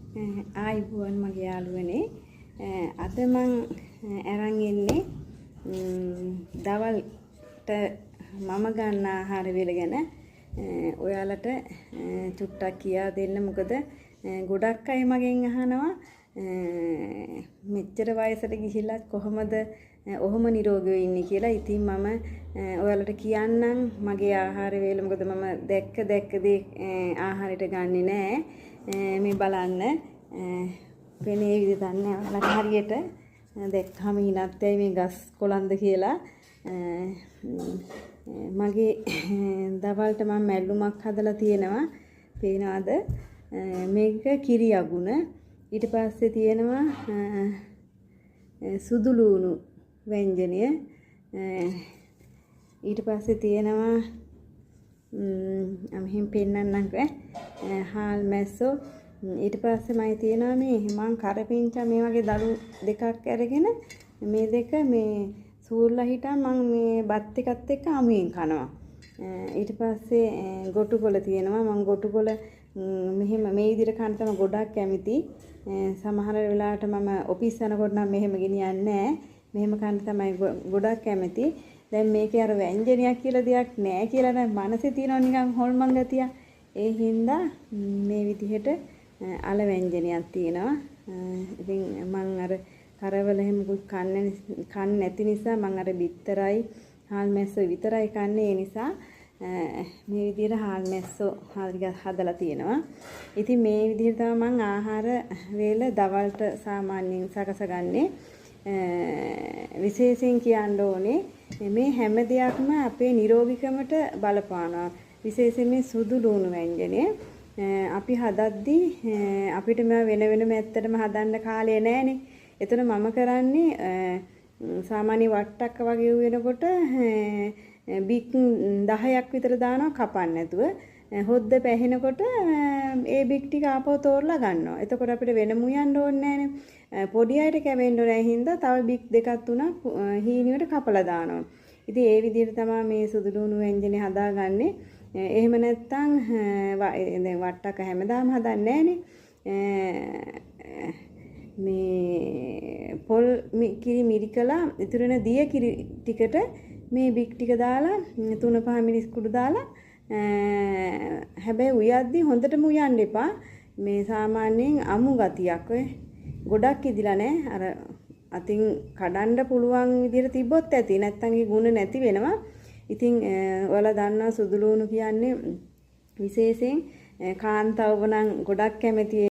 ආයිබුවන් මගේ යාළුවනේ අද මං අරන් ඉන්නේ දවල්ට මම ගන්න ආහාර වේල ගැන ඔයාලට චුට්ටක් කියා දෙන්න. මොකද ගොඩක් අය මගෙන් අහනවා මෙච්චර වයසට ගිහිල්ලා කොහොමද ඔහොම නිරෝගීව ඉන්නේ කියලා. ඉතින් මම ඔයාලට කියන්නම් මගේ ආහාර වේල. මොකද මම දැක්ක දේ ආහාරයට ගන්නෙ නෑ. මේ බලන්න පෙනේ විදිහ දන්නේ ඔයාලට හරියට දැක්කම හිනත් ඇයි මේ ගස් කොළන්ද කියලා. මගේ දවල්ට මම මැල්ලුමක් හදලා තියෙනවා. පේනවාද? මේක කිරි අගුණ. ඊට පස්සේ තියෙනවා සුදු ලුණු ව්‍යංජනය. ඊට පස්සේ තියෙනවා මෙහෙම පෙන්නන්නම්ක හාල් මැස්සෝ. ඊට පස්සේ මම තියනවා මේ මං කරපිංචා මේ වගේ දළු දෙකක් අරගෙන මේ දෙක මේ සූර්ලා හිටා මං මේ බත් එකත් එක්ක අමුයෙන් කනවා. ඊට පස්සේ ගොටුකොළ තියෙනවා. මං ගොටුකොළ මෙහෙම මේ විදිහට කන්න තමයි ගොඩක් කැමති. සමහර වෙලාවට මම ඔෆිස් යනකොට නම් මෙහෙම ගෙනියන්නේ නැහැ. මෙහෙම කන්න තමයි ගොඩක් කැමති. දැන් මේකේ අර ව්‍යංජනයක් කියලා දෙයක් නැහැ කියලා නම් මනසේ තියෙනවා නිකන් හොල්මන් ගතිය. ඒ හින්දා මේ විදිහට අල ව්‍යංජනයක් තියෙනවා. ඉතින් මං අර කරවල එහෙම කන්නේ නැති නිසා මං අර බිත්තරයි හාල් මැස්සෝ විතරයි කන්නේ. ඒ නිසා මේ විදිහට හාල් මැස්සෝ හදලා තියෙනවා. ඉතින් මේ විදිහට තමයි මං ආහාර වේල දවල්ට සාමාන්‍යයෙන් සකසගන්නේ. විශේෂයෙන් කියන්න ඕනේ මේ හැම දෙයක්ම අපේ නිරෝගීකමට බලපානවා. විශේෂයෙන් මේ සුදු ලුණු ව්‍යංජනය අපි හදද්දී අපිට මේ වෙනම ඇත්තටම හදන්න කාලය නැහැනේ. එතන මම කරන්නේ සාමාන්‍ය වට්ටක්ක වගේ වෙනකොට බික් 10ක් විතර දානවා කපන්න නැතුව. හොද්ද පැහෙනකොට ඒ බික් ටික ආපහු තෝරලා ගන්නවා. එතකොට අපිට වෙනම උයන්න ඕනේ නැහැනේ. පොඩි අයට කැවෙන්න ඕනේ හින්දා තව බික් දෙකක් තුනක් හීනියට කපලා දානවා. ඉතින් ඒ විදිහට තමයි මේ සුදු ලුණු ව්‍යංජනේ හදාගන්නේ. එහෙම නැත්තම් දැන් වට්ටක හැමදාම හදන්නේ නැහනේ. මේ පොල් කිරි මිරිකලා ඉතුරු වෙන දිය කිරි ටිකට මේ බික් ටික දාලා 3-5 මිරිස් කුඩු දාලා හැබැයි උයද්දි හොඳටම උයන්න එපා. මේ සාමාන්‍යයෙන් අමු ගතියක් ඔය ගොඩක් ඉදිලා නැහැ. අර අතින් කඩන්න පුළුවන් විදිහට තිබ්බොත් ඇති. නැත්තම් ඒ ගුණ නැති වෙනවා. ඉතින් ඔයාලා දන්නවා සුදු ලුණු කියන්නේ විශේෂයෙන් කාන්තාවව නම් ගොඩක් කැමති